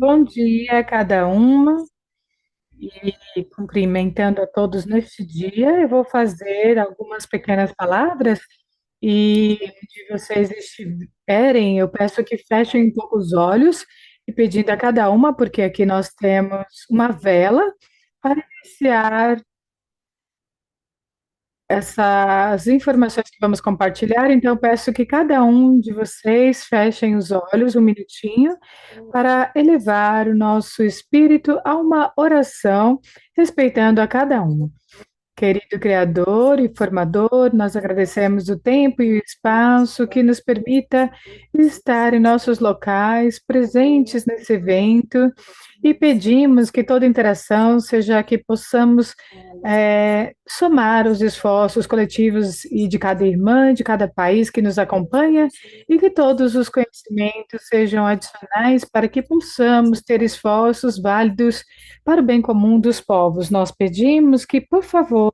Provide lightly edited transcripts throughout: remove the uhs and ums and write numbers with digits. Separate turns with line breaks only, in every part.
Bom dia a cada uma e cumprimentando a todos neste dia. Eu vou fazer algumas pequenas palavras e onde vocês estiverem, eu peço que fechem um pouco os olhos e pedindo a cada uma, porque aqui nós temos uma vela para iniciar essas informações que vamos compartilhar. Então, peço que cada um de vocês fechem os olhos um minutinho para elevar o nosso espírito a uma oração, respeitando a cada um. Querido Criador e Formador, nós agradecemos o tempo e o espaço que nos permita estar em nossos locais, presentes nesse evento, e pedimos que toda interação seja que possamos somar os esforços coletivos e de cada irmã, de cada país que nos acompanha, e que todos os conhecimentos sejam adicionais para que possamos ter esforços válidos para o bem comum dos povos. Nós pedimos que, por favor,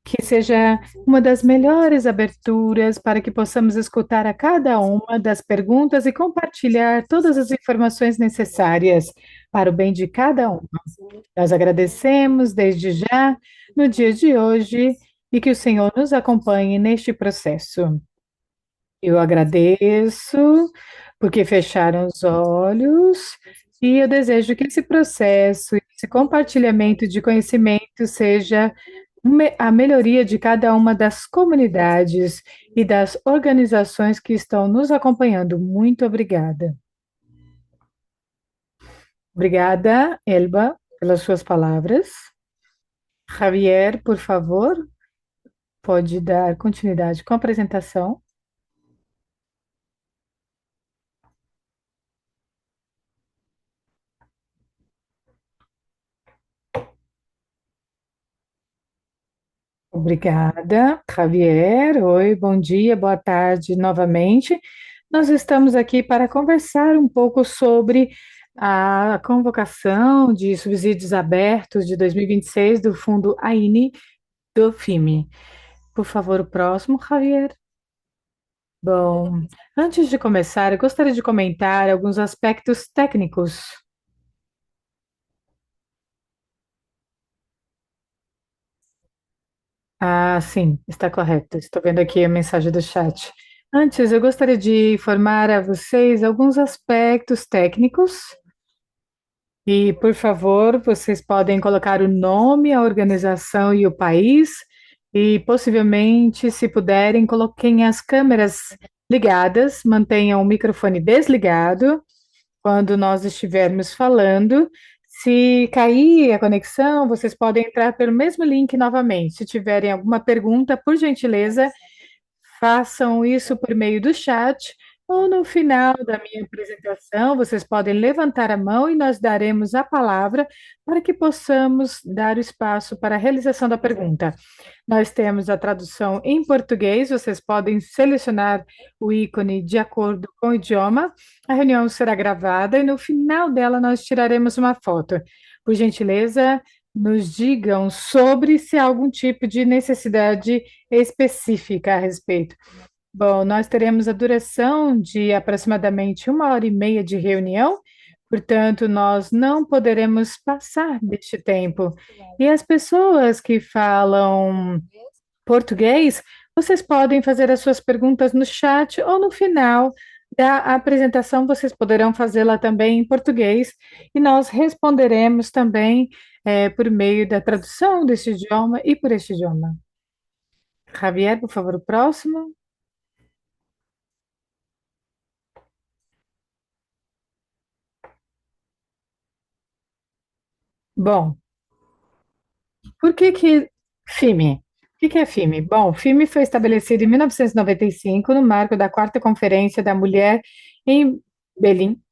que seja uma das melhores aberturas para que possamos escutar a cada uma das perguntas e compartilhar todas as informações necessárias para o bem de cada um. Nós agradecemos desde já no dia de hoje e que o Senhor nos acompanhe neste processo. Eu agradeço porque fecharam os olhos e eu desejo que esse processo, esse compartilhamento de conhecimento seja a melhoria de cada uma das comunidades e das organizações que estão nos acompanhando. Muito obrigada. Obrigada, Elba, pelas suas palavras. Javier, por favor, pode dar continuidade com a apresentação. Obrigada, Javier. Oi, bom dia, boa tarde novamente. Nós estamos aqui para conversar um pouco sobre a convocação de subsídios abertos de 2026 do Fundo AINI do FIME. Por favor, o próximo, Javier. Bom, antes de começar, eu gostaria de comentar alguns aspectos técnicos. Ah, sim, está correto. Estou vendo aqui a mensagem do chat. Antes, eu gostaria de informar a vocês alguns aspectos técnicos e, por favor, vocês podem colocar o nome, a organização e o país e, possivelmente, se puderem, coloquem as câmeras ligadas, mantenham o microfone desligado quando nós estivermos falando. Se cair a conexão, vocês podem entrar pelo mesmo link novamente. Se tiverem alguma pergunta, por gentileza, façam isso por meio do chat ou no final da minha apresentação, vocês podem levantar a mão e nós daremos a palavra para que possamos dar o espaço para a realização da pergunta. Nós temos a tradução em português, vocês podem selecionar o ícone de acordo com o idioma. A reunião será gravada e no final dela nós tiraremos uma foto. Por gentileza, nos digam sobre se há algum tipo de necessidade específica a respeito. Bom, nós teremos a duração de aproximadamente 1 hora e meia de reunião, portanto, nós não poderemos passar deste tempo. E as pessoas que falam português, vocês podem fazer as suas perguntas no chat ou no final da apresentação, vocês poderão fazê-la também em português e nós responderemos também por meio da tradução deste idioma e por este idioma. Javier, por favor, o próximo. Bom, por que que FIME? O que que é FIME? Bom, FIME foi estabelecido em 1995 no marco da Quarta Conferência da Mulher em Berlim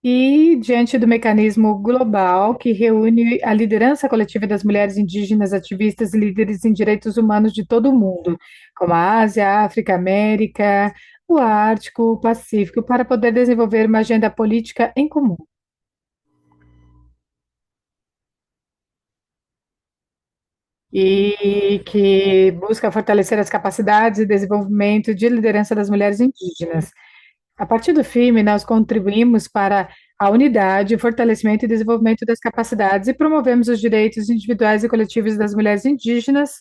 e diante do mecanismo global que reúne a liderança coletiva das mulheres indígenas, ativistas e líderes em direitos humanos de todo o mundo, como a Ásia, a África, a América, o Ártico, o Pacífico, para poder desenvolver uma agenda política em comum. E que busca fortalecer as capacidades e desenvolvimento de liderança das mulheres indígenas. A partir do filme, nós contribuímos para a unidade, o fortalecimento e desenvolvimento das capacidades e promovemos os direitos individuais e coletivos das mulheres indígenas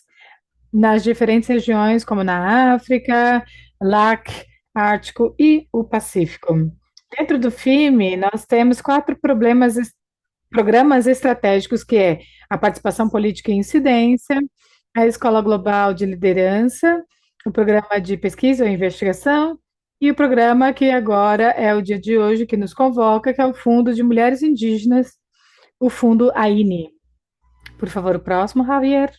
nas diferentes regiões, como na África, LAC, Ártico e o Pacífico. Dentro do FIME, nós temos quatro programas estratégicos, que é a participação política e incidência, a Escola Global de Liderança, o programa de pesquisa e investigação, e o programa que agora é o dia de hoje, que nos convoca, que é o Fundo de Mulheres Indígenas, o Fundo AINI. Por favor, o próximo, Javier.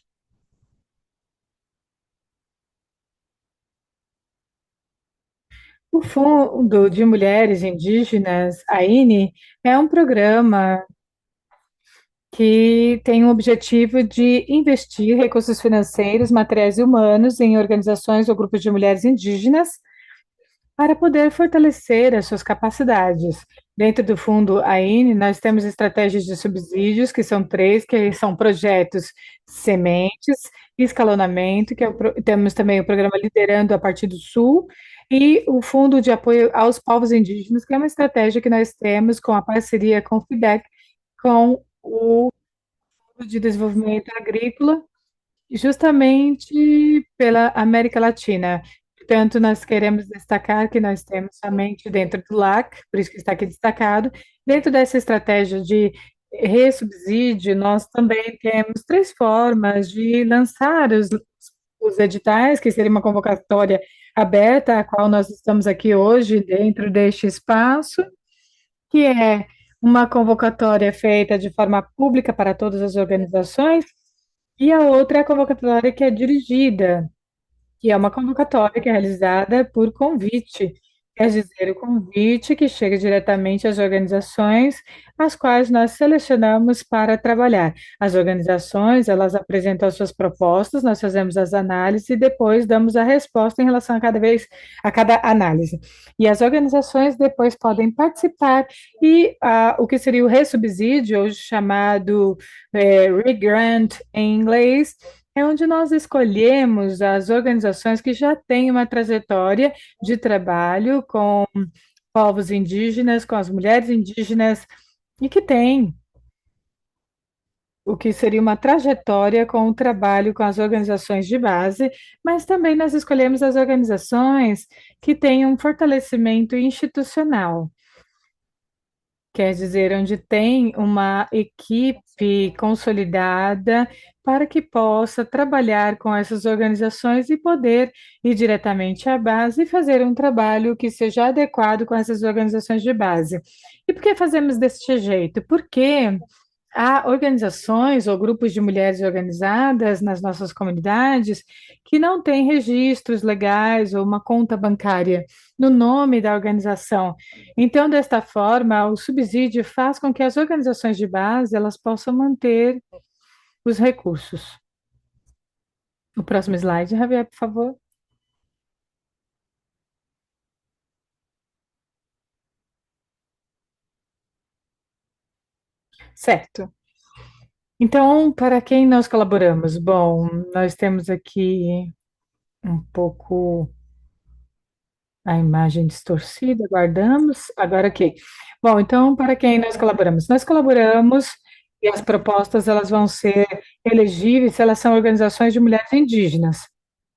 O Fundo de Mulheres Indígenas, AINI, é um programa que tem o objetivo de investir recursos financeiros, materiais e humanos em organizações ou grupos de mulheres indígenas para poder fortalecer as suas capacidades. Dentro do fundo AINE, nós temos estratégias de subsídios, que são três, que são projetos sementes, escalonamento, temos também o programa Liderando a partir do Sul, e o Fundo de Apoio aos Povos Indígenas, que é uma estratégia que nós temos com a parceria com o FIDEC, com o Fundo de Desenvolvimento Agrícola, justamente pela América Latina. Portanto, nós queremos destacar que nós temos somente dentro do LAC, por isso que está aqui destacado, dentro dessa estratégia de ressubsídio, nós também temos três formas de lançar os editais, que seria uma convocatória aberta, a qual nós estamos aqui hoje dentro deste espaço, que é uma convocatória feita de forma pública para todas as organizações, e a outra é a convocatória que é dirigida, que é uma convocatória que é realizada por convite, quer dizer, o convite que chega diretamente às organizações as quais nós selecionamos para trabalhar. As organizações, elas apresentam as suas propostas, nós fazemos as análises e depois damos a resposta em relação a cada análise. E as organizações depois podem participar e o que seria o ressubsídio, hoje chamado regrant em inglês, é onde nós escolhemos as organizações que já têm uma trajetória de trabalho com povos indígenas, com as mulheres indígenas, e que têm o que seria uma trajetória com o trabalho com as organizações de base, mas também nós escolhemos as organizações que têm um fortalecimento institucional. Quer dizer, onde tem uma equipe consolidada para que possa trabalhar com essas organizações e poder ir diretamente à base e fazer um trabalho que seja adequado com essas organizações de base. E por que fazemos deste jeito? Porque há organizações ou grupos de mulheres organizadas nas nossas comunidades que não têm registros legais ou uma conta bancária no nome da organização. Então, desta forma, o subsídio faz com que as organizações de base elas possam manter os recursos. O próximo slide, Javier, por favor. Certo. Então, para quem nós colaboramos? Bom, nós temos aqui um pouco a imagem distorcida, guardamos. Agora aqui. Bom, então, para quem nós colaboramos? Nós colaboramos e as propostas elas vão ser elegíveis se elas são organizações de mulheres indígenas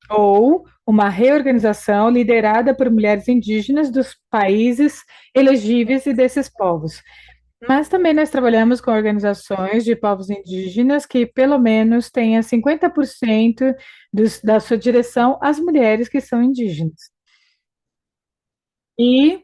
ou uma reorganização liderada por mulheres indígenas dos países elegíveis e desses povos. Mas também nós trabalhamos com organizações de povos indígenas que pelo menos tenha 50% da sua direção as mulheres que são indígenas. E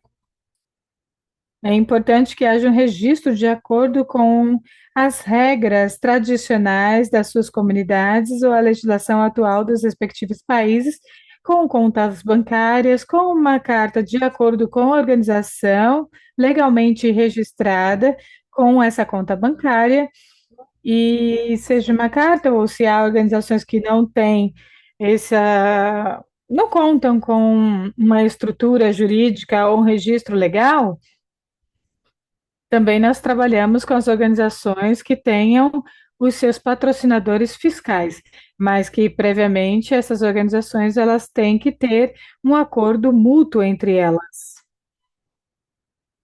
é importante que haja um registro de acordo com as regras tradicionais das suas comunidades ou a legislação atual dos respectivos países, com contas bancárias, com uma carta de acordo com a organização legalmente registrada com essa conta bancária, e seja uma carta, ou se há organizações que não têm não contam com uma estrutura jurídica ou um registro legal. Também nós trabalhamos com as organizações que tenham os seus patrocinadores fiscais, mas que previamente essas organizações elas têm que ter um acordo mútuo entre elas.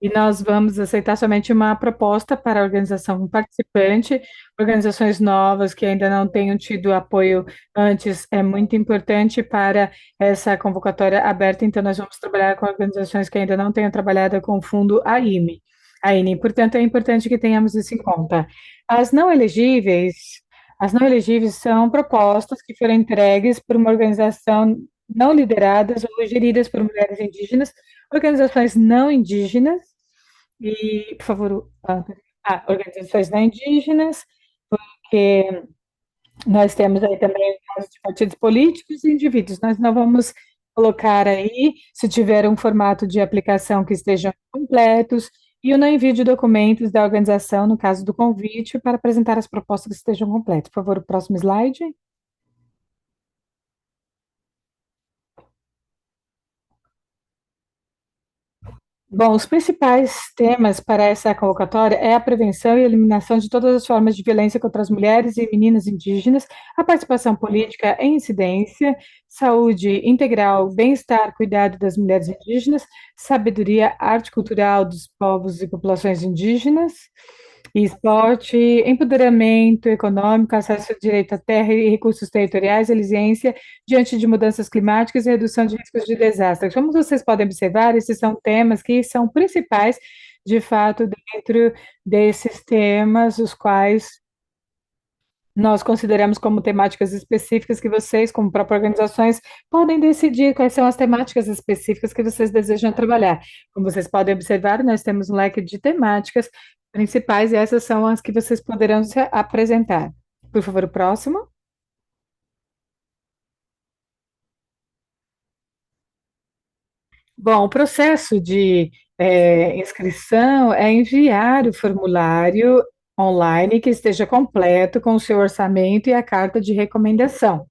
e nós vamos aceitar somente uma proposta para a organização participante. Organizações novas que ainda não tenham tido apoio antes é muito importante para essa convocatória aberta, então nós vamos trabalhar com organizações que ainda não tenham trabalhado com o fundo AIME. AINE, portanto, é importante que tenhamos isso em conta. As não elegíveis, as não elegíveis são propostas que foram entregues por uma organização não lideradas ou geridas por mulheres indígenas, organizações não indígenas, e, por favor, organizações não indígenas, porque nós temos aí também casos de partidos políticos e indivíduos. Nós não vamos colocar aí, se tiver um formato de aplicação que estejam completos, e o não envio de documentos da organização, no caso do convite, para apresentar as propostas que estejam completas. Por favor, o próximo slide. Bom, os principais temas para essa convocatória é a prevenção e eliminação de todas as formas de violência contra as mulheres e meninas indígenas, a participação política em incidência, saúde integral, bem-estar, cuidado das mulheres indígenas, sabedoria, arte cultural dos povos e populações indígenas, e esporte, empoderamento econômico, acesso ao direito à terra e recursos territoriais, resiliência diante de mudanças climáticas e redução de riscos de desastres. Como vocês podem observar, esses são temas que são principais, de fato, dentro desses temas, os quais nós consideramos como temáticas específicas que vocês, como próprias organizações, podem decidir quais são as temáticas específicas que vocês desejam trabalhar. Como vocês podem observar, nós temos um leque de temáticas principais e essas são as que vocês poderão se apresentar. Por favor, o próximo. Bom, o processo de inscrição é enviar o formulário online que esteja completo com o seu orçamento e a carta de recomendação.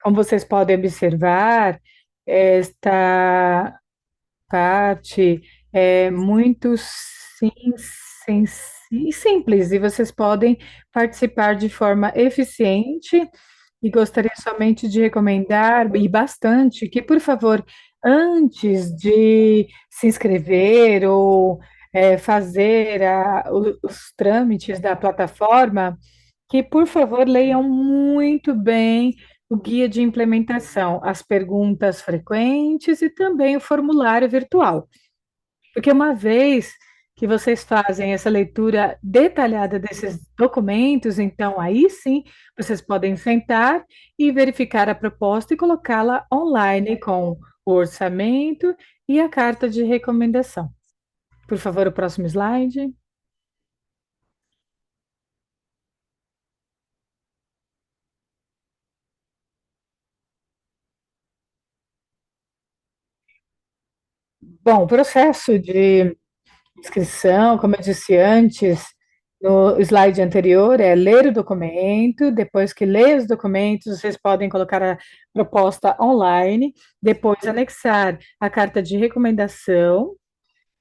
Como vocês podem observar, esta parte é muito sim, simples e vocês podem participar de forma eficiente e gostaria somente de recomendar, e bastante, que, por favor, antes de se inscrever ou fazer os trâmites da plataforma, que, por favor, leiam muito bem o guia de implementação, as perguntas frequentes e também o formulário virtual. Porque uma vez que vocês fazem essa leitura detalhada desses documentos, então aí sim vocês podem sentar e verificar a proposta e colocá-la online com o orçamento e a carta de recomendação. Por favor, o próximo slide. Bom, o processo de inscrição, como eu disse antes, no slide anterior, é ler o documento. Depois que lê os documentos, vocês podem colocar a proposta online, depois anexar a carta de recomendação,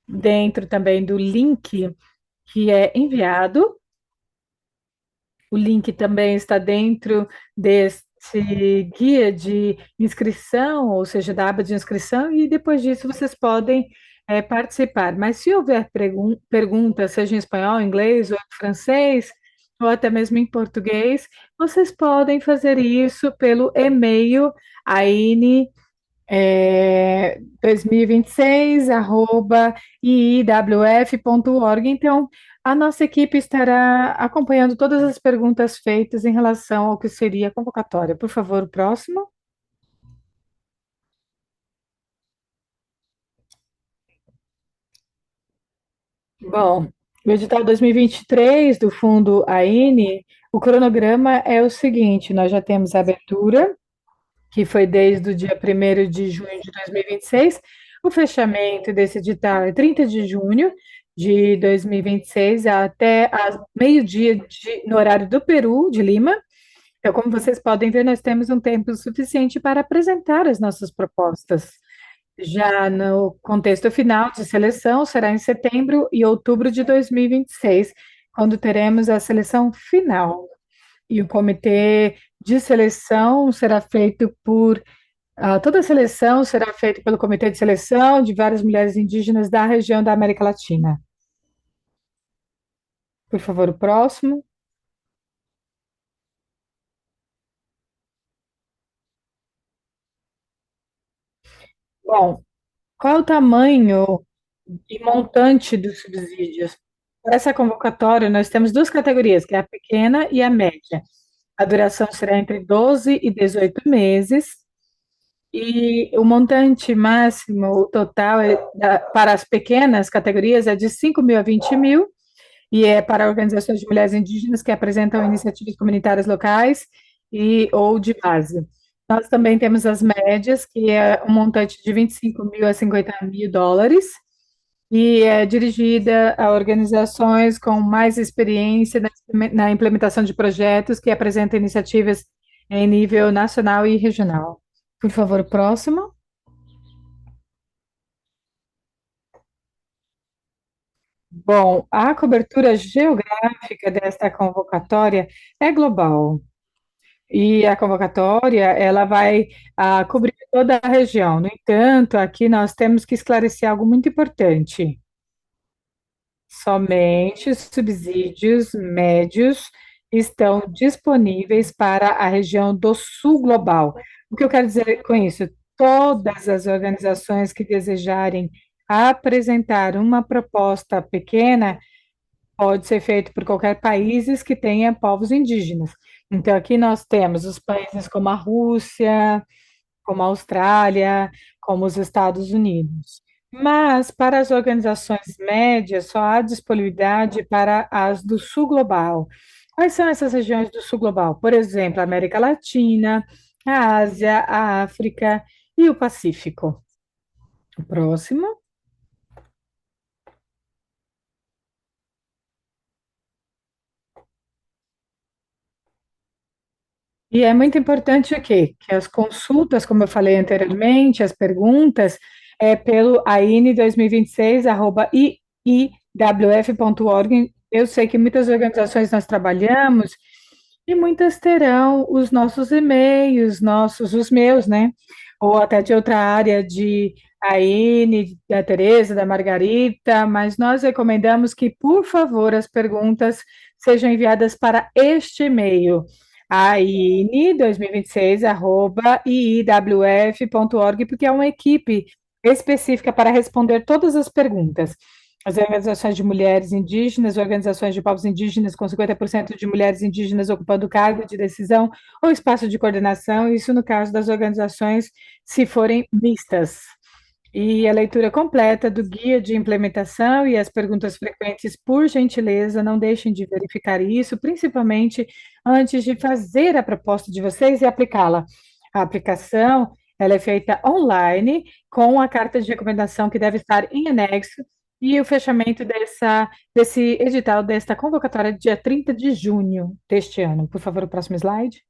dentro também do link que é enviado. O link também está dentro desse guia de inscrição, ou seja, da aba de inscrição, e depois disso vocês podem participar. Mas se houver perguntas, seja em espanhol, inglês, ou em francês, ou até mesmo em português, vocês podem fazer isso pelo e-mail aine 2026, iiwf.org. Então, a nossa equipe estará acompanhando todas as perguntas feitas em relação ao que seria a convocatória. Por favor, o próximo. Bom, o edital 2023 do Fundo AINE, o cronograma é o seguinte: nós já temos a abertura, que foi desde o dia 1º de junho de 2026. O fechamento desse edital é 30 de junho de 2026, até meio-dia no horário do Peru, de Lima. Então, como vocês podem ver, nós temos um tempo suficiente para apresentar as nossas propostas. Já no contexto final de seleção, será em setembro e outubro de 2026, quando teremos a seleção final. E o comitê de seleção será feito por Toda a seleção será feita pelo Comitê de Seleção de várias mulheres indígenas da região da América Latina. Por favor, o próximo. Bom, qual é o tamanho e montante dos subsídios? Para essa convocatória, nós temos duas categorias, que é a pequena e a média. A duração será entre 12 e 18 meses, e o montante máximo, o total, para as pequenas categorias é de 5 mil a 20 mil, e é para organizações de mulheres indígenas que apresentam iniciativas comunitárias locais e ou de base. Nós também temos as médias, que é um montante de 25 mil a 50 mil dólares, e é dirigida a organizações com mais experiência na implementação de projetos que apresentam iniciativas em nível nacional e regional. Por favor, próximo. Bom, a cobertura geográfica desta convocatória é global. E a convocatória, ela vai cobrir toda a região. No entanto, aqui nós temos que esclarecer algo muito importante. Somente os subsídios médios estão disponíveis para a região do Sul Global. O que eu quero dizer com isso? Todas as organizações que desejarem apresentar uma proposta pequena pode ser feito por qualquer país que tenha povos indígenas. Então, aqui nós temos os países como a Rússia, como a Austrália, como os Estados Unidos. Mas, para as organizações médias, só há disponibilidade para as do Sul Global. Quais são essas regiões do Sul Global? Por exemplo, a América Latina, a Ásia, a África e o Pacífico. O próximo. E é muito importante aqui que as consultas, como eu falei anteriormente, as perguntas, é pelo aine2026@iiwf.org. Eu sei que muitas organizações nós trabalhamos e muitas terão os nossos e-mails, os meus, né? Ou até de outra área de Aine, da Tereza, da Margarita, mas nós recomendamos que, por favor, as perguntas sejam enviadas para este e-mail aine2026@iiwf.org, porque é uma equipe específica para responder todas as perguntas. As organizações de mulheres indígenas, organizações de povos indígenas com 50% de mulheres indígenas ocupando cargo de decisão ou espaço de coordenação, isso no caso das organizações se forem mistas. E a leitura completa do guia de implementação e as perguntas frequentes, por gentileza, não deixem de verificar isso, principalmente antes de fazer a proposta de vocês e aplicá-la. A aplicação, ela é feita online, com a carta de recomendação que deve estar em anexo, e o fechamento desse edital, desta convocatória, dia 30 de junho deste ano. Por favor, o próximo slide.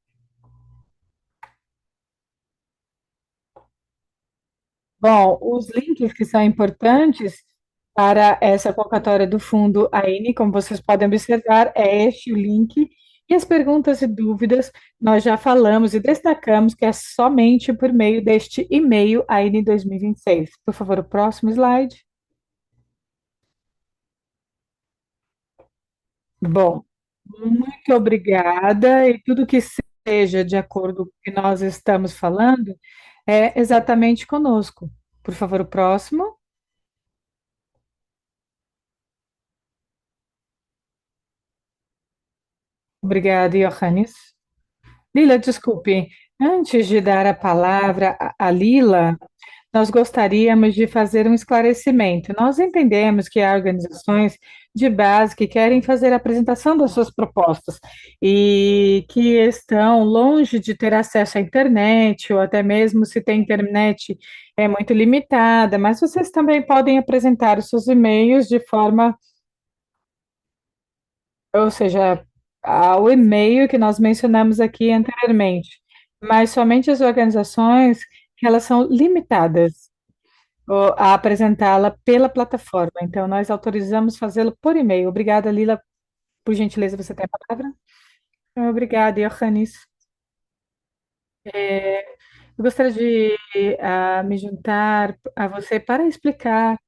Bom, os links que são importantes para essa convocatória do Fundo AINE, como vocês podem observar, é este o link. E as perguntas e dúvidas, nós já falamos e destacamos que é somente por meio deste e-mail AINE 2026. Por favor, o próximo slide. Bom, muito obrigada. E tudo que seja de acordo com o que nós estamos falando é exatamente conosco. Por favor, o próximo. Obrigada, Johannes. Lila, desculpe, antes de dar a palavra a Lila, nós gostaríamos de fazer um esclarecimento. Nós entendemos que há organizações de base que querem fazer a apresentação das suas propostas e que estão longe de ter acesso à internet, ou até mesmo se tem internet é muito limitada, mas vocês também podem apresentar os seus e-mails de forma, ou seja, ao e-mail que nós mencionamos aqui anteriormente, mas somente as organizações que elas são limitadas a apresentá-la pela plataforma. Então, nós autorizamos fazê-lo por e-mail. Obrigada, Lila. Por gentileza, você tem a palavra? Obrigada, Johannes. Eu gostaria de me juntar a você para explicar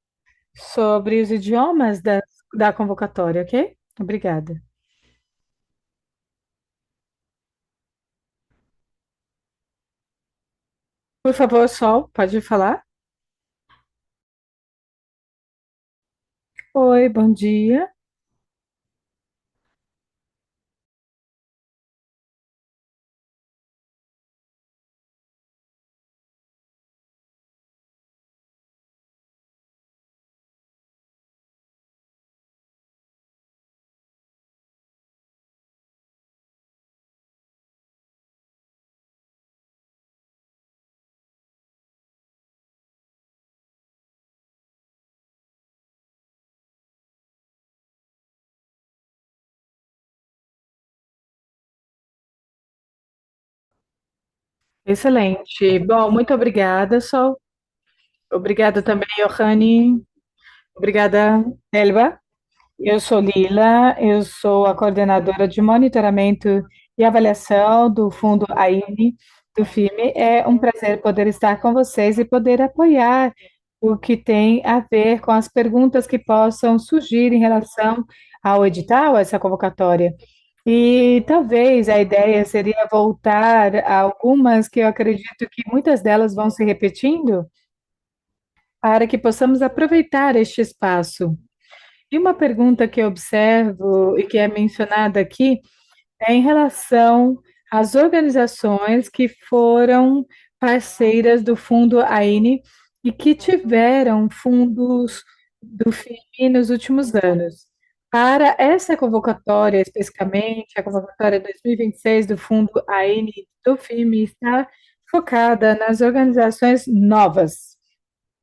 sobre os idiomas da convocatória, ok? Obrigada. Por favor, Sol, pode falar? Oi, bom dia. Excelente. Bom, muito obrigada, Sol. Obrigada também, Johanny. Obrigada, Elba. Eu sou Lila, eu sou a coordenadora de monitoramento e avaliação do Fundo AINE do FIME. É um prazer poder estar com vocês e poder apoiar o que tem a ver com as perguntas que possam surgir em relação ao edital, a essa convocatória. E talvez a ideia seria voltar a algumas que eu acredito que muitas delas vão se repetindo, para que possamos aproveitar este espaço. E uma pergunta que eu observo e que é mencionada aqui é em relação às organizações que foram parceiras do Fundo AINE e que tiveram fundos do FII nos últimos anos. Para essa convocatória, especificamente, a convocatória 2026 do Fundo AINE do FIME está focada nas organizações novas.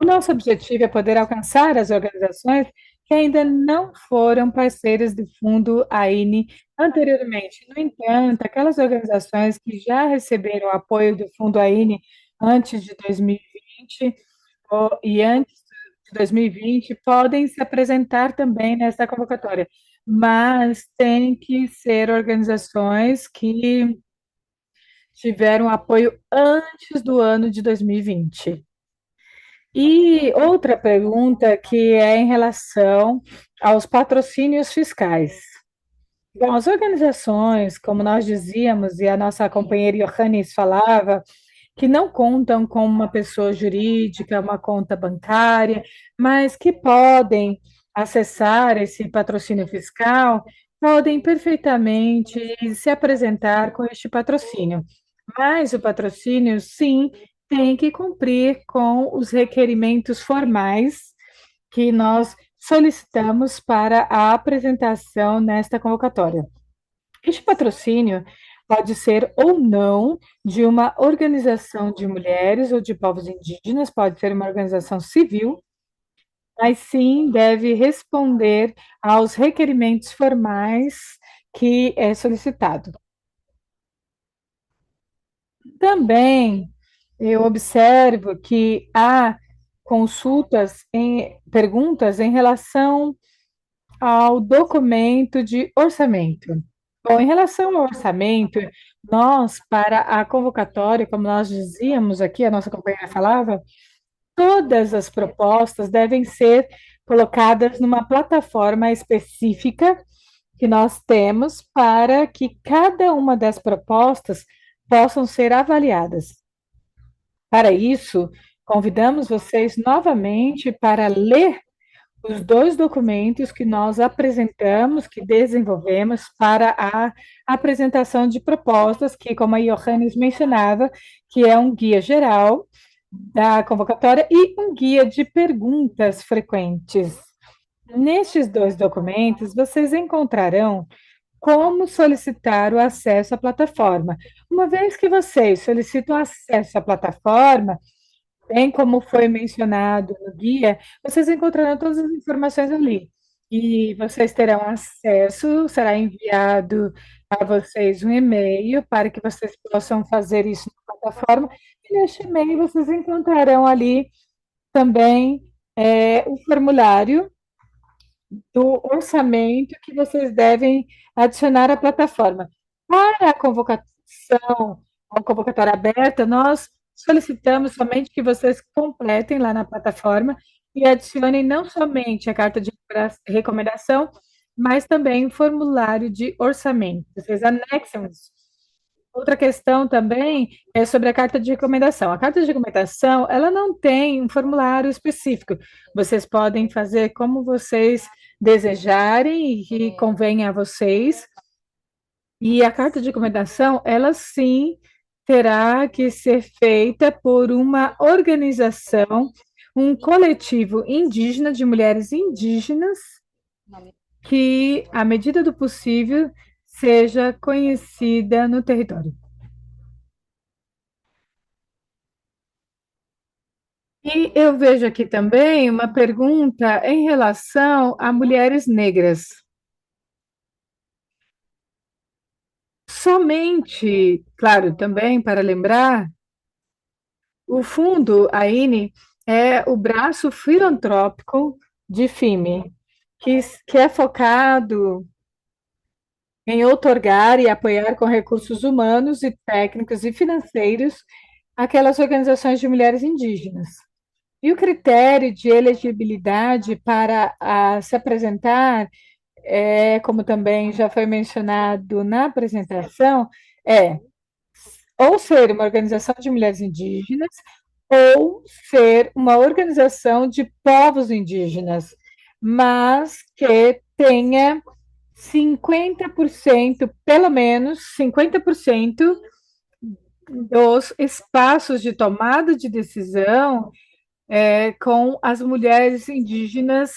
O nosso objetivo é poder alcançar as organizações que ainda não foram parceiras do Fundo AINE anteriormente. No entanto, aquelas organizações que já receberam apoio do Fundo AINE antes de 2020 e antes de 2020 podem se apresentar também nessa convocatória, mas tem que ser organizações que tiveram apoio antes do ano de 2020. E outra pergunta que é em relação aos patrocínios fiscais. Bom, as organizações, como nós dizíamos, e a nossa companheira Johannes falava, que não contam com uma pessoa jurídica, uma conta bancária, mas que podem acessar esse patrocínio fiscal, podem perfeitamente se apresentar com este patrocínio. Mas o patrocínio, sim, tem que cumprir com os requerimentos formais que nós solicitamos para a apresentação nesta convocatória. Este patrocínio pode ser ou não de uma organização de mulheres ou de povos indígenas, pode ser uma organização civil, mas sim deve responder aos requerimentos formais que é solicitado. Também eu observo que há consultas em perguntas em relação ao documento de orçamento. Bom, em relação ao orçamento, nós, para a convocatória, como nós dizíamos aqui, a nossa companheira falava, todas as propostas devem ser colocadas numa plataforma específica que nós temos para que cada uma das propostas possam ser avaliadas. Para isso, convidamos vocês novamente para ler os dois documentos que nós apresentamos, que desenvolvemos para a apresentação de propostas, que, como a Johannes mencionava, que é um guia geral da convocatória e um guia de perguntas frequentes. Nestes dois documentos, vocês encontrarão como solicitar o acesso à plataforma. Uma vez que vocês solicitam acesso à plataforma, bem como foi mencionado no guia, vocês encontrarão todas as informações ali. E vocês terão acesso, será enviado a vocês um e-mail para que vocês possam fazer isso na plataforma. E neste e-mail vocês encontrarão ali também o formulário do orçamento que vocês devem adicionar à plataforma. Para a convocação, a convocatória aberta, nós solicitamos somente que vocês completem lá na plataforma e adicionem não somente a carta de recomendação, mas também o formulário de orçamento. Vocês anexam isso. Outra questão também é sobre a carta de recomendação. A carta de recomendação, ela não tem um formulário específico. Vocês podem fazer como vocês desejarem e que convenha a vocês. E a carta de recomendação, ela sim terá que ser feita por uma organização, um coletivo indígena de mulheres indígenas que, à medida do possível, seja conhecida no território. E eu vejo aqui também uma pergunta em relação a mulheres negras. Somente, claro, também para lembrar, o fundo AINE é o braço filantrópico de FIME, que é focado em outorgar e apoiar com recursos humanos e técnicos e financeiros aquelas organizações de mulheres indígenas. E o critério de elegibilidade para se apresentar, como também já foi mencionado na apresentação, é ou ser uma organização de mulheres indígenas ou ser uma organização de povos indígenas, mas que tenha 50%, pelo menos 50% dos espaços de tomada de decisão com as mulheres indígenas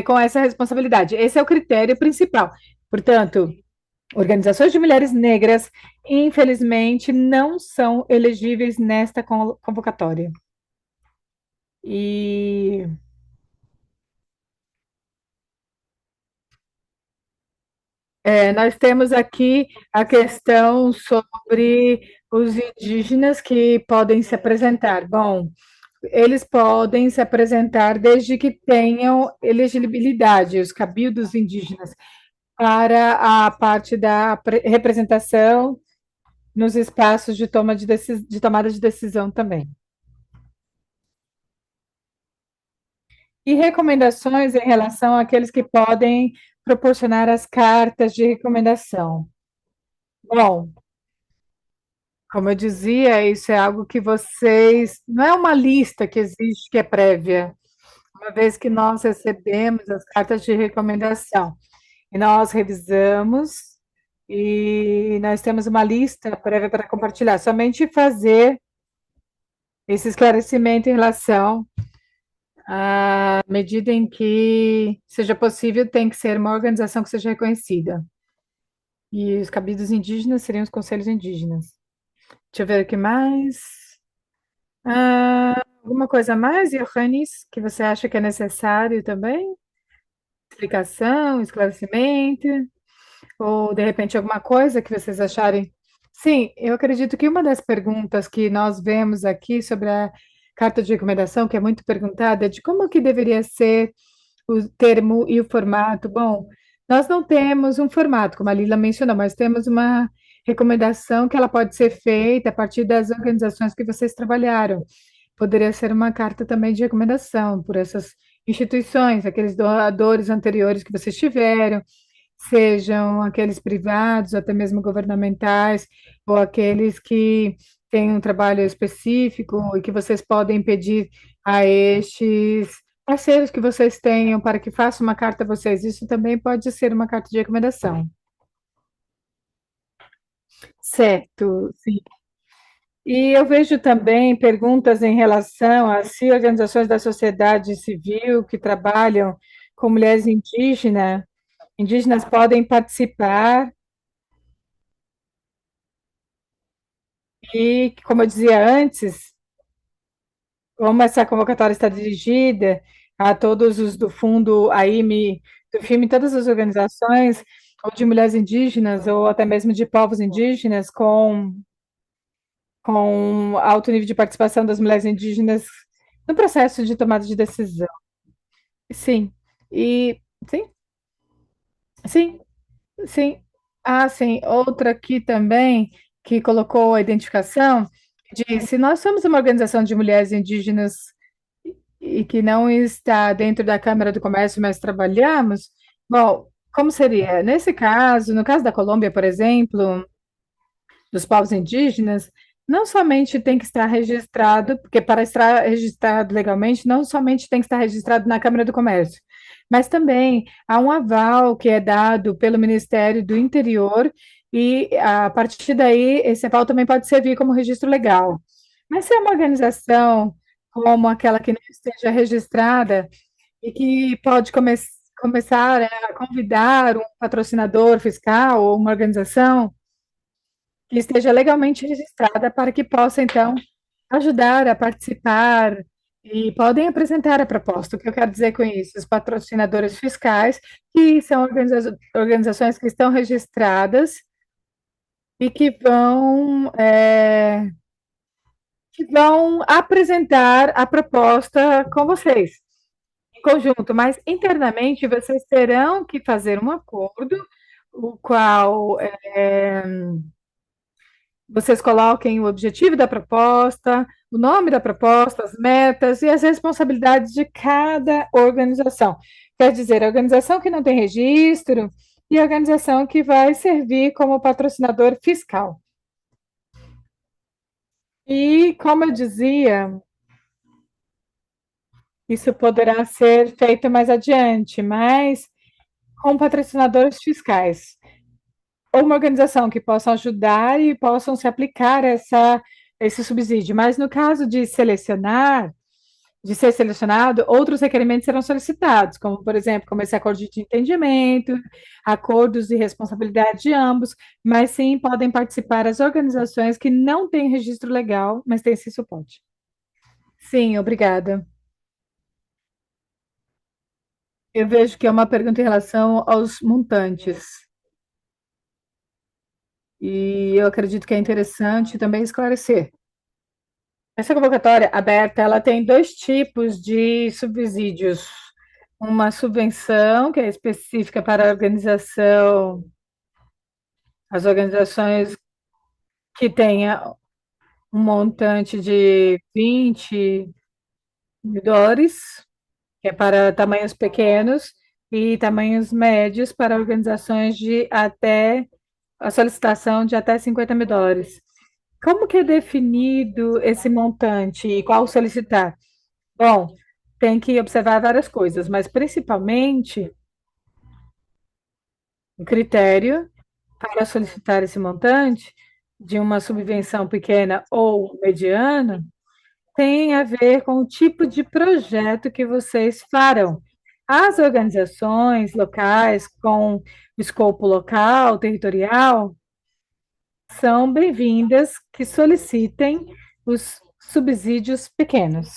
com essa responsabilidade. Esse é o critério principal. Portanto, organizações de mulheres negras, infelizmente, não são elegíveis nesta convocatória. E nós temos aqui a questão sobre os indígenas que podem se apresentar. Bom, eles podem se apresentar desde que tenham elegibilidade, os cabildos indígenas, para a parte da representação nos espaços de tomada de decisão também. E recomendações em relação àqueles que podem proporcionar as cartas de recomendação. Bom, como eu dizia, isso é algo que vocês. Não é uma lista que existe, que é prévia, uma vez que nós recebemos as cartas de recomendação e nós revisamos e nós temos uma lista prévia para compartilhar. Somente fazer esse esclarecimento em relação à medida em que seja possível, tem que ser uma organização que seja reconhecida. E os cabidos indígenas seriam os conselhos indígenas. Deixa eu ver o que mais. Alguma coisa a mais, Johannes, que você acha que é necessário também? Explicação, esclarecimento? Ou, de repente, alguma coisa que vocês acharem? Sim, eu acredito que uma das perguntas que nós vemos aqui sobre a carta de recomendação, que é muito perguntada, é de como que deveria ser o termo e o formato. Bom, nós não temos um formato, como a Lila mencionou, mas temos uma recomendação que ela pode ser feita a partir das organizações que vocês trabalharam. Poderia ser uma carta também de recomendação por essas instituições, aqueles doadores anteriores que vocês tiveram, sejam aqueles privados, até mesmo governamentais, ou aqueles que têm um trabalho específico e que vocês podem pedir a estes parceiros que vocês tenham para que façam uma carta a vocês. Isso também pode ser uma carta de recomendação. Certo, sim. E eu vejo também perguntas em relação a se organizações da sociedade civil que trabalham com mulheres indígenas podem participar e, como eu dizia antes, como essa convocatória está dirigida a todos os do fundo AIME, do FIME, todas as organizações, ou de mulheres indígenas, ou até mesmo de povos indígenas, com alto nível de participação das mulheres indígenas no processo de tomada de decisão. Sim, e sim, sim, sim. Ah, sim. Outra aqui também que colocou a identificação Disse, nós somos uma organização de mulheres indígenas e que não está dentro da Câmara do Comércio, mas trabalhamos. Bom, como seria? Nesse caso, no caso da Colômbia, por exemplo, dos povos indígenas, não somente tem que estar registrado, porque para estar registrado legalmente, não somente tem que estar registrado na Câmara do Comércio, mas também há um aval que é dado pelo Ministério do Interior, e a partir daí esse aval também pode servir como registro legal. Mas se é uma organização como aquela que não esteja registrada e que pode começar a convidar um patrocinador fiscal ou uma organização que esteja legalmente registrada para que possa, então, ajudar a participar e podem apresentar a proposta. O que eu quero dizer com isso? Os patrocinadores fiscais, que são organizações que estão registradas e que vão apresentar a proposta com vocês, em conjunto, mas internamente vocês terão que fazer um acordo, o qual vocês coloquem o objetivo da proposta, o nome da proposta, as metas e as responsabilidades de cada organização. Quer dizer, a organização que não tem registro e a organização que vai servir como patrocinador fiscal. E, como eu dizia, isso poderá ser feito mais adiante, mas com patrocinadores fiscais. Ou uma organização que possa ajudar e possam se aplicar esse subsídio. Mas no caso de ser selecionado, outros requerimentos serão solicitados, como, por exemplo, como esse acordo de entendimento, acordos de responsabilidade de ambos, mas sim podem participar as organizações que não têm registro legal, mas têm esse suporte. Sim, obrigada. Eu vejo que é uma pergunta em relação aos montantes. E eu acredito que é interessante também esclarecer. Essa convocatória aberta, ela tem dois tipos de subsídios. Uma subvenção, que é específica para a organização, as organizações que tenha um montante de 20 mil dólares, que é para tamanhos pequenos, e tamanhos médios para organizações de até a solicitação de até 50 mil dólares. Como que é definido esse montante e qual solicitar? Bom, tem que observar várias coisas, mas principalmente o critério para solicitar esse montante de uma subvenção pequena ou mediana tem a ver com o tipo de projeto que vocês farão. As organizações locais com escopo local, territorial, são bem-vindas que solicitem os subsídios pequenos.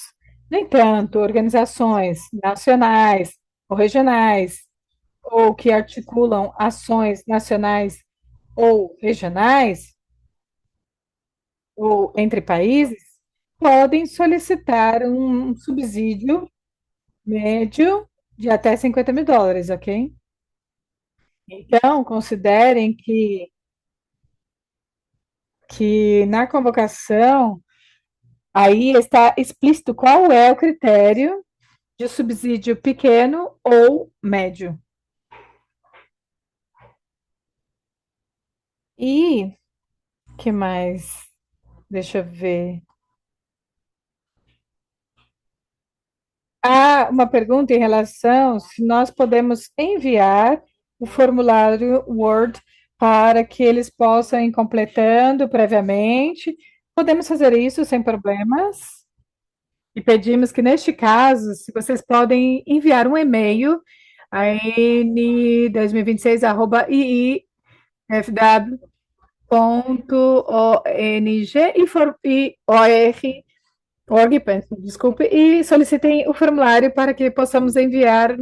No entanto, organizações nacionais ou regionais, ou que articulam ações nacionais ou regionais, ou entre países, podem solicitar um subsídio médio de até 50 mil dólares, ok? Então, considerem que na convocação aí está explícito qual é o critério de subsídio pequeno ou médio. E que mais? Deixa eu ver. Há uma pergunta em relação se nós podemos enviar o formulário Word para que eles possam ir completando previamente. Podemos fazer isso sem problemas. E pedimos que, neste caso, se vocês podem enviar um e-mail a n2026@iifw.ong org, desculpe, e solicitem o formulário para que possamos enviar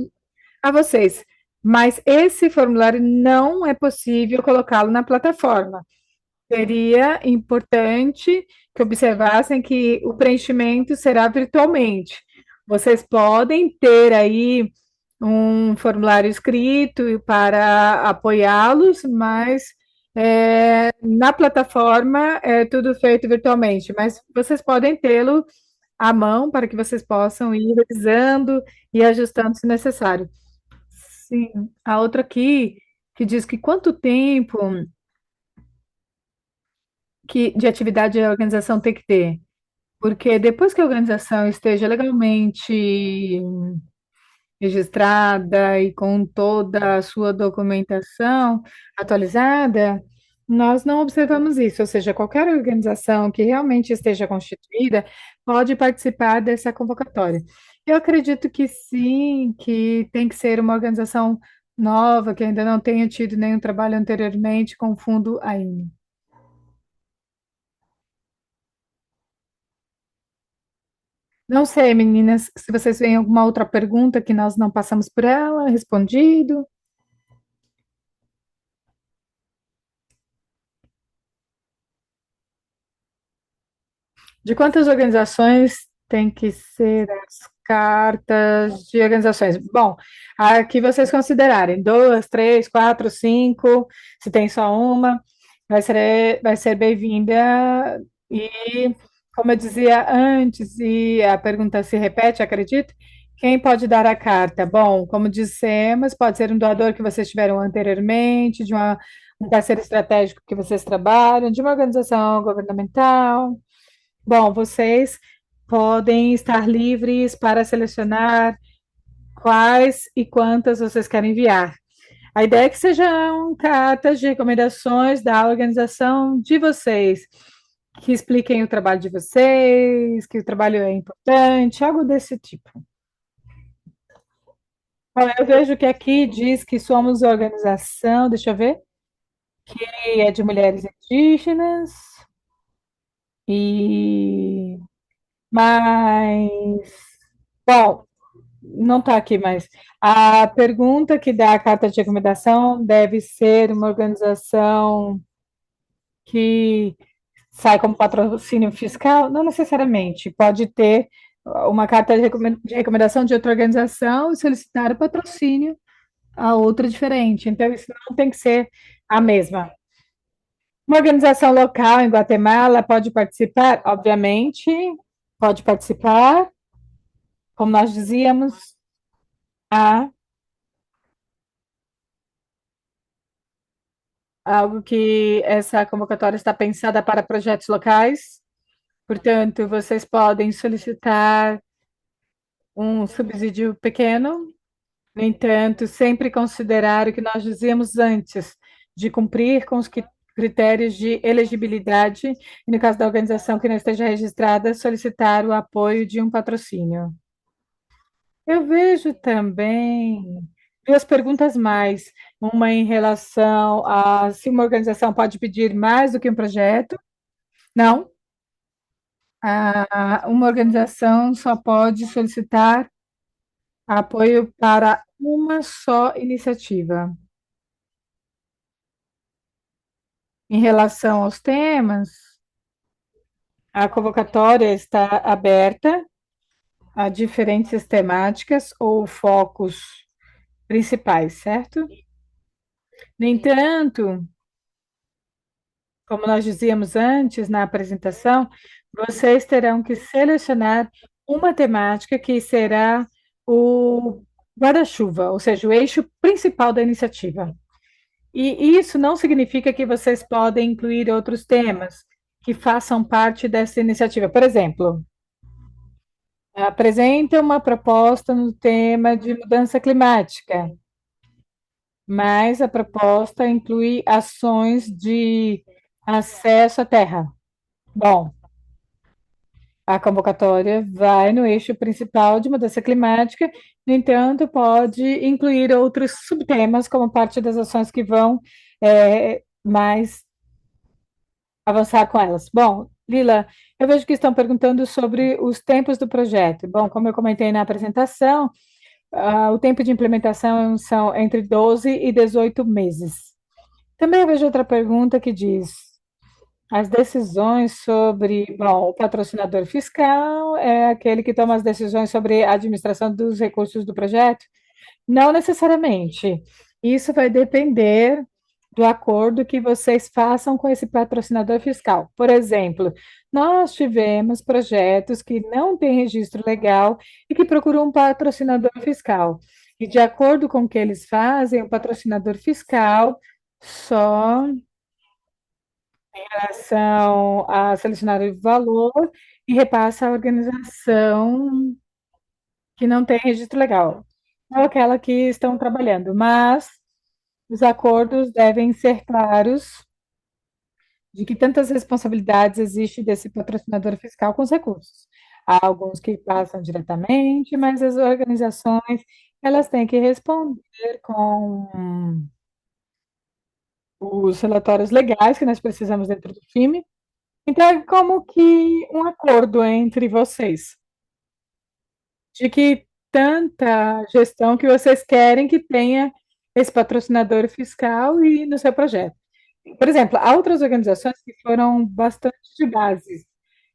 a vocês. Mas esse formulário não é possível colocá-lo na plataforma. Seria importante que observassem que o preenchimento será virtualmente. Vocês podem ter aí um formulário escrito para apoiá-los, mas Na plataforma é tudo feito virtualmente, mas vocês podem tê-lo à mão para que vocês possam ir revisando e ajustando se necessário. Sim, a outra aqui que diz que quanto tempo que de atividade a organização tem que ter? Porque depois que a organização esteja legalmente registrada e com toda a sua documentação atualizada, nós não observamos isso, ou seja, qualquer organização que realmente esteja constituída pode participar dessa convocatória. Eu acredito que sim, que tem que ser uma organização nova, que ainda não tenha tido nenhum trabalho anteriormente com fundo ainda. Não sei, meninas, se vocês têm alguma outra pergunta que nós não passamos por ela, respondido. De quantas organizações tem que ser as cartas de organizações? Bom, a que vocês considerarem, duas, três, quatro, cinco, se tem só uma, vai ser bem-vinda. E, como eu dizia antes, e a pergunta se repete, acredito, quem pode dar a carta? Bom, como dissemos, pode ser um doador que vocês tiveram anteriormente, um parceiro estratégico que vocês trabalham, de uma organização governamental. Bom, vocês podem estar livres para selecionar quais e quantas vocês querem enviar. A ideia é que sejam cartas de recomendações da organização de vocês, que expliquem o trabalho de vocês, que o trabalho é importante, algo desse tipo. Bom, eu vejo que aqui diz que somos organização, deixa eu ver, que é de mulheres indígenas e mas bom, não está aqui, mas a pergunta que dá a carta de recomendação deve ser uma organização que sai como patrocínio fiscal? Não necessariamente. Pode ter uma carta de recomendação de outra organização e solicitar o patrocínio a outra diferente. Então, isso não tem que ser a mesma. Uma organização local em Guatemala pode participar? Obviamente, pode participar. Como nós dizíamos, a algo que essa convocatória está pensada para projetos locais, portanto, vocês podem solicitar um subsídio pequeno, no entanto, sempre considerar o que nós dizíamos antes, de cumprir com os critérios de elegibilidade, e no caso da organização que não esteja registrada, solicitar o apoio de um patrocínio. Eu vejo também duas perguntas mais, uma em relação a se uma organização pode pedir mais do que um projeto. Não, uma organização só pode solicitar apoio para uma só iniciativa. Em relação aos temas, a convocatória está aberta a diferentes temáticas ou focos principais, certo? No entanto, como nós dizíamos antes na apresentação, vocês terão que selecionar uma temática que será o guarda-chuva, ou seja, o eixo principal da iniciativa. E isso não significa que vocês podem incluir outros temas que façam parte dessa iniciativa. Por exemplo, apresenta uma proposta no tema de mudança climática, mas a proposta inclui ações de acesso à terra. Bom, a convocatória vai no eixo principal de mudança climática, no entanto, pode incluir outros subtemas como parte das ações que vão mais avançar com elas. Bom, Lila, eu vejo que estão perguntando sobre os tempos do projeto. Bom, como eu comentei na apresentação, o tempo de implementação são entre 12 e 18 meses. Também eu vejo outra pergunta que diz: as decisões sobre, bom, o patrocinador fiscal é aquele que toma as decisões sobre a administração dos recursos do projeto? Não necessariamente. Isso vai depender do acordo que vocês façam com esse patrocinador fiscal. Por exemplo, nós tivemos projetos que não têm registro legal e que procuram um patrocinador fiscal. E de acordo com o que eles fazem, o patrocinador fiscal só em relação a selecionar o valor e repassa à organização que não tem registro legal, ou aquela que estão trabalhando, mas os acordos devem ser claros de que tantas responsabilidades existe desse patrocinador fiscal com os recursos. Há alguns que passam diretamente, mas as organizações elas têm que responder com os relatórios legais que nós precisamos dentro do FIME. Então, é como que um acordo entre vocês, de que tanta gestão que vocês querem que tenha esse patrocinador fiscal e no seu projeto. Por exemplo, há outras organizações que foram bastante de base,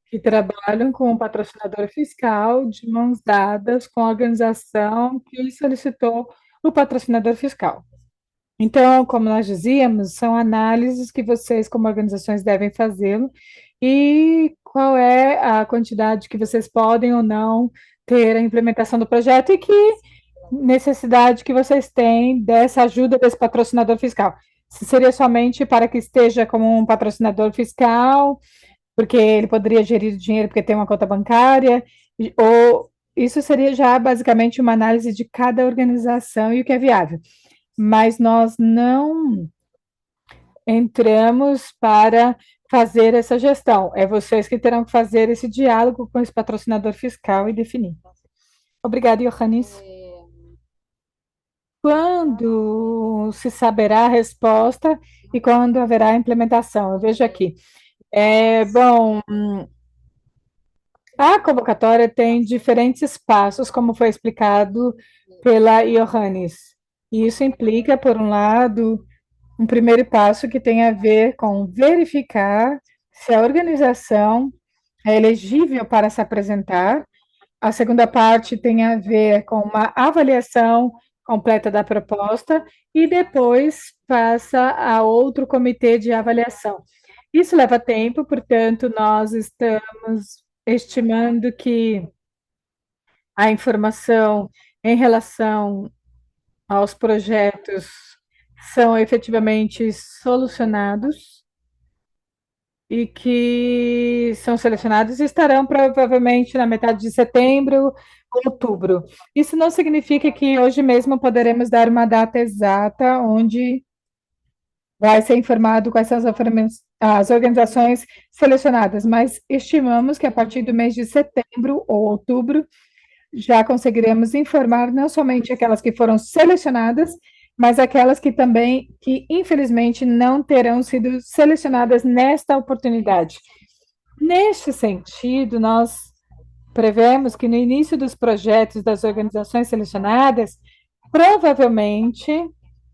que trabalham com o patrocinador fiscal de mãos dadas com a organização que solicitou o patrocinador fiscal. Então, como nós dizíamos, são análises que vocês, como organizações, devem fazê-lo e qual é a quantidade que vocês podem ou não ter a implementação do projeto e que necessidade que vocês têm dessa ajuda desse patrocinador fiscal. Se seria somente para que esteja como um patrocinador fiscal, porque ele poderia gerir o dinheiro porque tem uma conta bancária, ou isso seria já basicamente uma análise de cada organização e o que é viável. Mas nós não entramos para fazer essa gestão. É vocês que terão que fazer esse diálogo com esse patrocinador fiscal e definir. Obrigada, Johannes. Quando se saberá a resposta e quando haverá a implementação? Eu vejo aqui. Bom, a convocatória tem diferentes passos, como foi explicado pela Johannes. E isso implica, por um lado, um primeiro passo que tem a ver com verificar se a organização é elegível para se apresentar. A segunda parte tem a ver com uma avaliação completa da proposta e depois passa a outro comitê de avaliação. Isso leva tempo, portanto, nós estamos estimando que a informação em relação aos projetos são efetivamente solucionados e que são selecionados e estarão provavelmente na metade de setembro, outubro. Isso não significa que hoje mesmo poderemos dar uma data exata onde vai ser informado quais são as organizações selecionadas, mas estimamos que a partir do mês de setembro ou outubro já conseguiremos informar não somente aquelas que foram selecionadas, mas aquelas que também, que infelizmente não terão sido selecionadas nesta oportunidade. Neste sentido, nós prevemos que no início dos projetos das organizações selecionadas, provavelmente,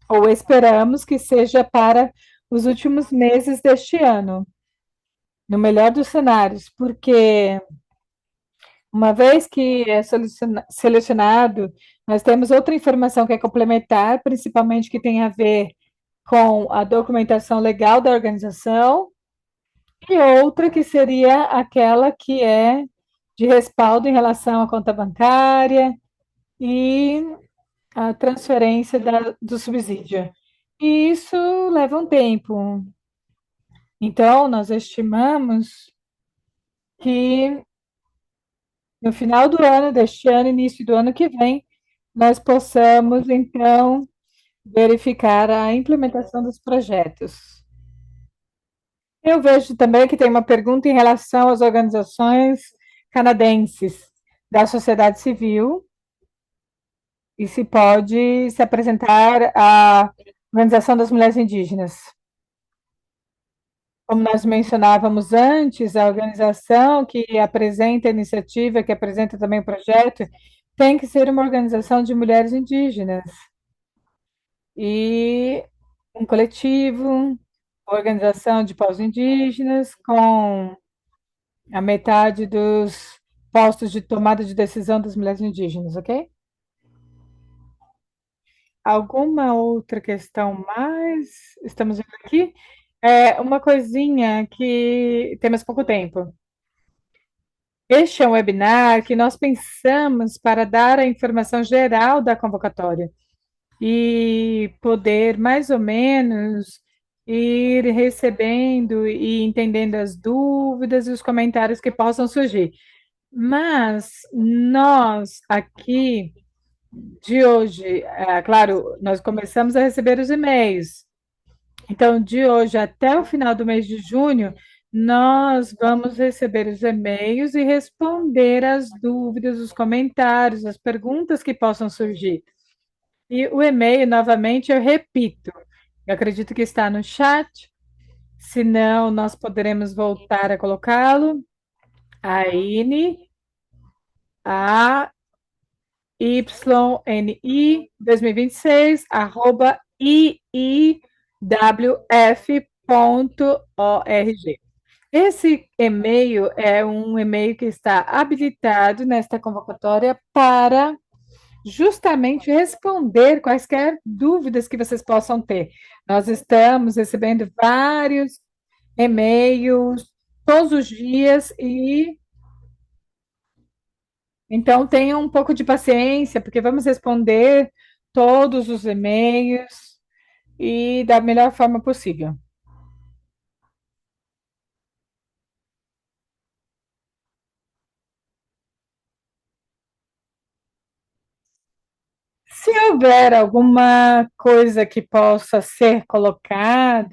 ou esperamos que seja para os últimos meses deste ano, no melhor dos cenários, porque uma vez que é selecionado, nós temos outra informação que é complementar, principalmente que tem a ver com a documentação legal da organização, e outra que seria aquela que é de respaldo em relação à conta bancária e a transferência do subsídio. E isso leva um tempo. Então, nós estimamos que no final do ano, deste ano, início do ano que vem, nós possamos, então, verificar a implementação dos projetos. Eu vejo também que tem uma pergunta em relação às organizações canadenses da sociedade civil e se pode se apresentar à Organização das Mulheres Indígenas. Como nós mencionávamos antes, a organização que apresenta a iniciativa, que apresenta também o projeto, tem que ser uma organização de mulheres indígenas. E um coletivo, organização de povos indígenas, com a metade dos postos de tomada de decisão das mulheres indígenas, ok? alguma outra questão mais? Estamos vendo aqui. É uma coisinha que temos pouco tempo. Este é um webinar que nós pensamos para dar a informação geral da convocatória e poder mais ou menos ir recebendo e entendendo as dúvidas e os comentários que possam surgir. Mas nós aqui de hoje, claro, nós começamos a receber os e-mails. Então, de hoje até o final do mês de junho, nós vamos receber os e-mails e responder as dúvidas, os comentários, as perguntas que possam surgir. E o e-mail, novamente, eu repito, eu acredito que está no chat, se não, nós poderemos voltar a colocá-lo. AINE, YNI 2026, arroba iiwf.org. Esse e-mail é um e-mail que está habilitado nesta convocatória para justamente responder quaisquer dúvidas que vocês possam ter. Nós estamos recebendo vários e-mails todos os dias e então tenham um pouco de paciência, porque vamos responder todos os e-mails e da melhor forma possível. Se houver alguma coisa que possa ser colocada,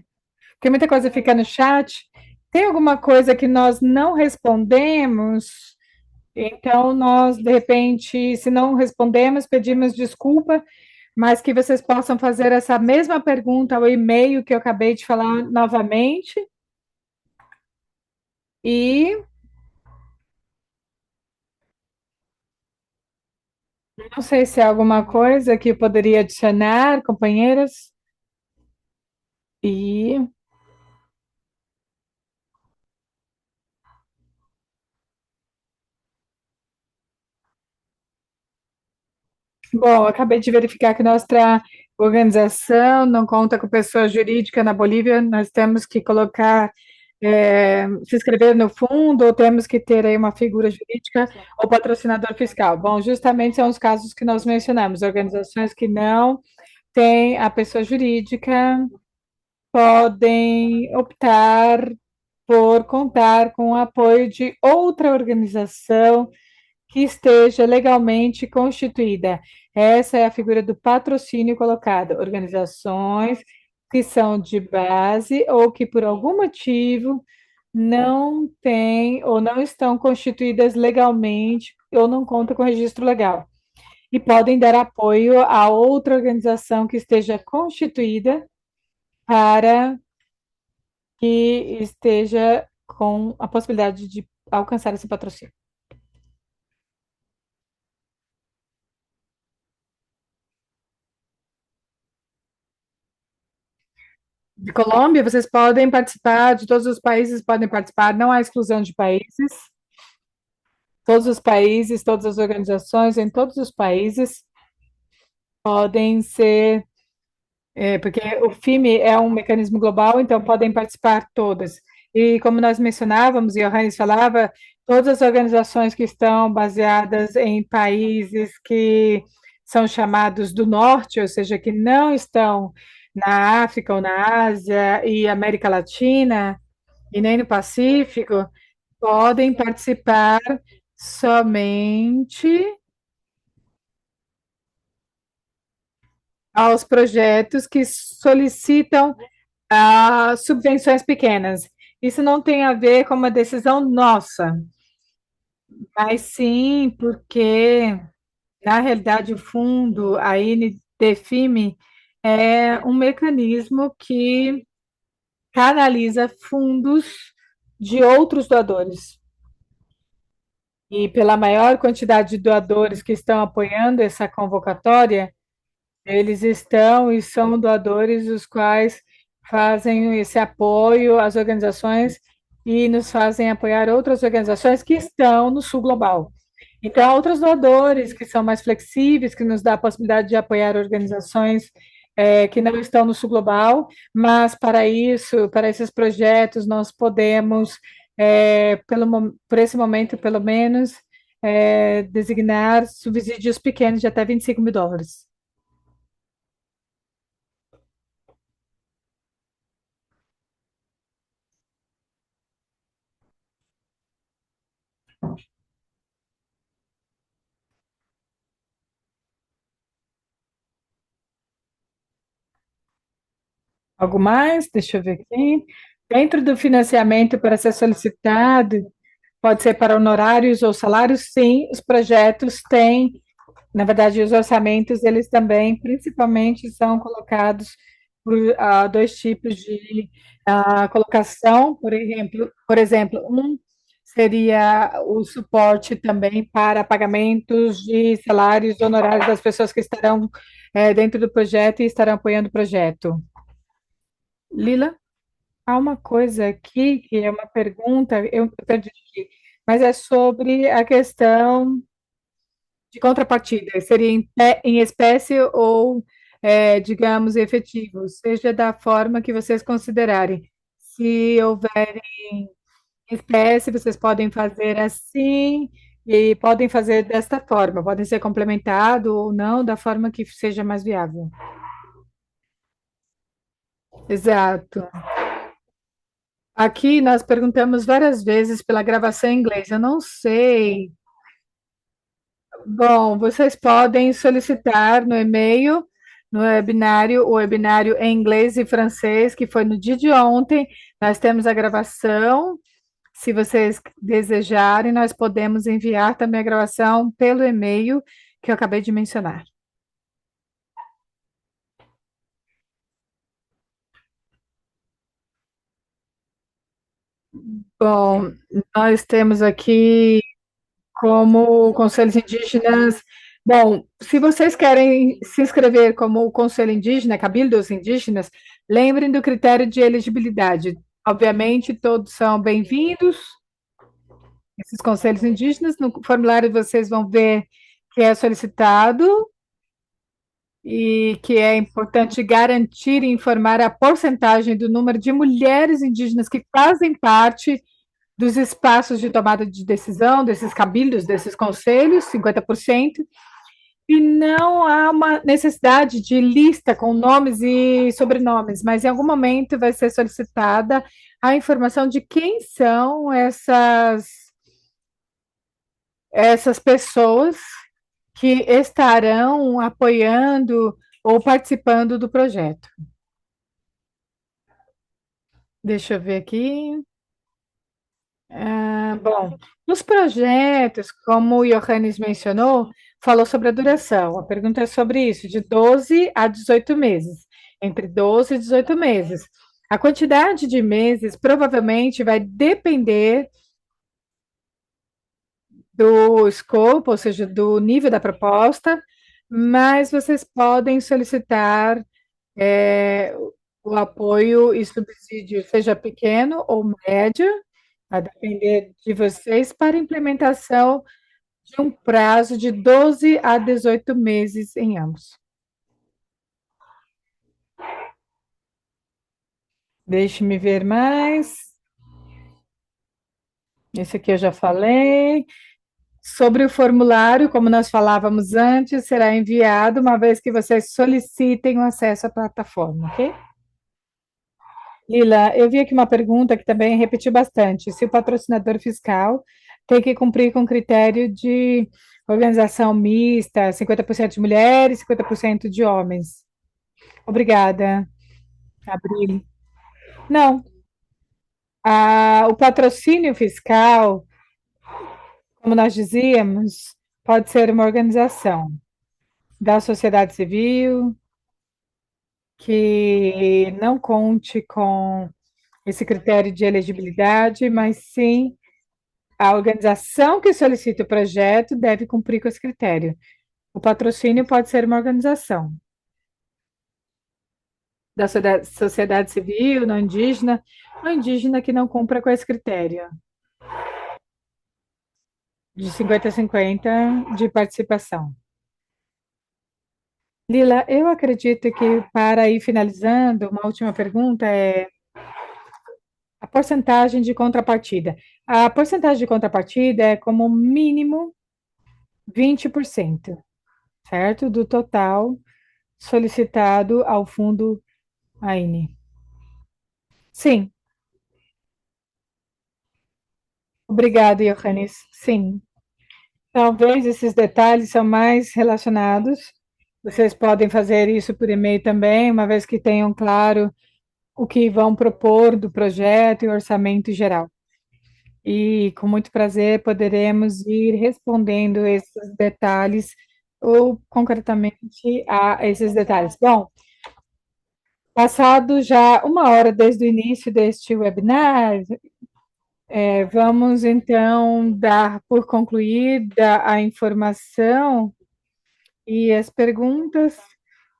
porque muita coisa fica no chat, tem alguma coisa que nós não respondemos, então nós, de repente, se não respondemos, pedimos desculpa, mas que vocês possam fazer essa mesma pergunta ao e-mail que eu acabei de falar novamente, e não sei se há alguma coisa que eu poderia adicionar, companheiras. E, bom, eu acabei de verificar que nossa organização não conta com pessoa jurídica na Bolívia, nós temos que colocar, se inscrever no fundo, ou temos que ter aí uma figura jurídica ou patrocinador fiscal. Bom, justamente são os casos que nós mencionamos, organizações que não têm a pessoa jurídica podem optar por contar com o apoio de outra organização que esteja legalmente constituída. Essa é a figura do patrocínio colocada. Organizações que são de base ou que por algum motivo não têm ou não estão constituídas legalmente ou não contam com registro legal. E podem dar apoio a outra organização que esteja constituída para que esteja com a possibilidade de alcançar esse patrocínio. De Colômbia, vocês podem participar, de todos os países podem participar, não há exclusão de países. Todos os países, todas as organizações em todos os países podem ser, porque o FIME é um mecanismo global, então podem participar todas. E como nós mencionávamos, e o Johannes falava, todas as organizações que estão baseadas em países que são chamados do norte, ou seja, que não estão na África ou na Ásia e América Latina, e nem no Pacífico, podem participar somente aos projetos que solicitam subvenções pequenas. Isso não tem a ver com uma decisão nossa, mas sim porque, na realidade, o fundo, a INDEFIME, é um mecanismo que canaliza fundos de outros doadores. E pela maior quantidade de doadores que estão apoiando essa convocatória, eles estão e são doadores os quais fazem esse apoio às organizações e nos fazem apoiar outras organizações que estão no sul global. Então, há outros doadores que são mais flexíveis, que nos dá a possibilidade de apoiar organizações que não estão no Sul Global, mas para isso, para esses projetos, nós podemos, por esse momento, pelo menos, designar subsídios pequenos de até US$ 25.000. Algo mais? Deixa eu ver aqui. Dentro do financiamento para ser solicitado, pode ser para honorários ou salários? Sim, os projetos têm. Na verdade, os orçamentos, eles também, principalmente, são colocados por dois tipos de colocação, por exemplo, um seria o suporte também para pagamentos de salários honorários das pessoas que estarão dentro do projeto e estarão apoiando o projeto. Lila, há uma coisa aqui que é uma pergunta, eu perdi aqui, mas é sobre a questão de contrapartida, seria em espécie ou, digamos, efetivo, seja da forma que vocês considerarem. Se houver em espécie, vocês podem fazer assim e podem fazer desta forma, podem ser complementado ou não, da forma que seja mais viável. Exato. Aqui nós perguntamos várias vezes pela gravação em inglês. Eu não sei. Bom, vocês podem solicitar no e-mail, no webinário, o webinário em inglês e francês, que foi no dia de ontem. Nós temos a gravação. Se vocês desejarem, nós podemos enviar também a gravação pelo e-mail que eu acabei de mencionar. Bom, nós temos aqui como conselhos indígenas. Bom, se vocês querem se inscrever como conselho indígena, cabildos indígenas, lembrem do critério de elegibilidade. Obviamente, todos são bem-vindos, esses conselhos indígenas. No formulário vocês vão ver que é solicitado e que é importante garantir e informar a porcentagem do número de mulheres indígenas que fazem parte dos espaços de tomada de decisão, desses cabildos, desses conselhos, 50%. E não há uma necessidade de lista com nomes e sobrenomes, mas em algum momento vai ser solicitada a informação de quem são essas pessoas que estarão apoiando ou participando do projeto. Deixa eu ver aqui. Bom, nos projetos, como o Johannes mencionou, falou sobre a duração. A pergunta é sobre isso, de 12 a 18 meses. Entre 12 e 18 meses. A quantidade de meses provavelmente vai depender do escopo, ou seja, do nível da proposta, mas vocês podem solicitar é, o apoio e subsídio, seja pequeno ou médio, a depender de vocês, para implementação de um prazo de 12 a 18 meses em ambos. Deixe-me ver mais. Esse aqui eu já falei. Sobre o formulário, como nós falávamos antes, será enviado uma vez que vocês solicitem o acesso à plataforma, ok? Lila, eu vi aqui uma pergunta que também repetiu bastante. Se o patrocinador fiscal tem que cumprir com critério de organização mista, 50% de mulheres, 50% de homens. Obrigada, Abril. Não, o patrocínio fiscal, como nós dizíamos, pode ser uma organização da sociedade civil que não conte com esse critério de elegibilidade, mas sim a organização que solicita o projeto deve cumprir com esse critério. O patrocínio pode ser uma organização da sociedade civil, não indígena que não cumpra com esse critério. de 50 a 50 de participação. Lila, eu acredito que para ir finalizando, uma última pergunta é a porcentagem de contrapartida. A porcentagem de contrapartida é como mínimo 20%, certo? Do total solicitado ao fundo AINE. Sim, obrigada, Johannes. Sim, talvez esses detalhes são mais relacionados. Vocês podem fazer isso por e-mail também, uma vez que tenham claro o que vão propor do projeto e orçamento geral. E com muito prazer poderemos ir respondendo esses detalhes ou concretamente a esses detalhes. Bom, passado já uma hora desde o início deste webinar, vamos então dar por concluída a informação e as perguntas.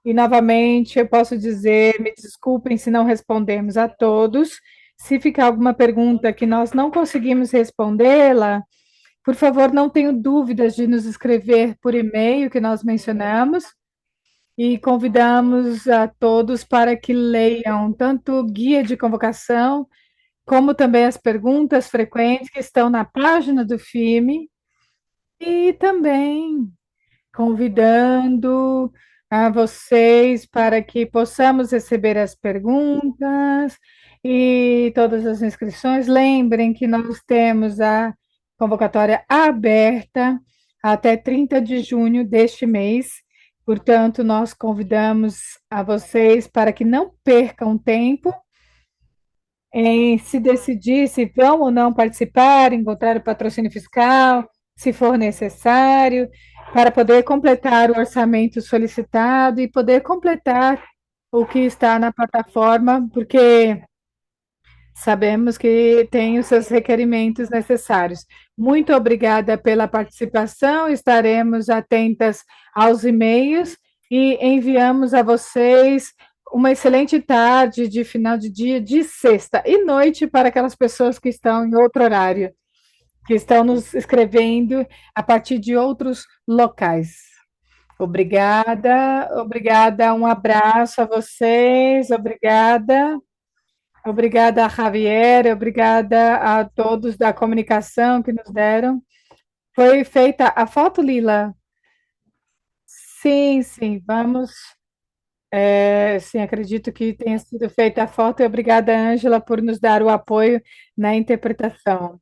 E novamente eu posso dizer, me desculpem se não respondemos a todos. Se ficar alguma pergunta que nós não conseguimos respondê-la, por favor, não tenham dúvidas de nos escrever por e-mail que nós mencionamos e convidamos a todos para que leiam tanto o guia de convocação, como também as perguntas frequentes que estão na página do FIME e também convidando a vocês para que possamos receber as perguntas e todas as inscrições. Lembrem que nós temos a convocatória aberta até 30 de junho deste mês. Portanto, nós convidamos a vocês para que não percam tempo em se decidir se vão ou não participar, encontrar o patrocínio fiscal, se for necessário, para poder completar o orçamento solicitado e poder completar o que está na plataforma, porque sabemos que tem os seus requerimentos necessários. Muito obrigada pela participação, estaremos atentas aos e-mails e enviamos a vocês uma excelente tarde de final de dia de sexta e noite para aquelas pessoas que estão em outro horário, que estão nos escrevendo a partir de outros locais. Obrigada, obrigada, um abraço a vocês, obrigada. Obrigada, Javier, obrigada a todos da comunicação que nos deram. Foi feita a foto, Lila? Sim, sim, vamos. Sim, acredito que tenha sido feita a foto e obrigada, Ângela, por nos dar o apoio na interpretação.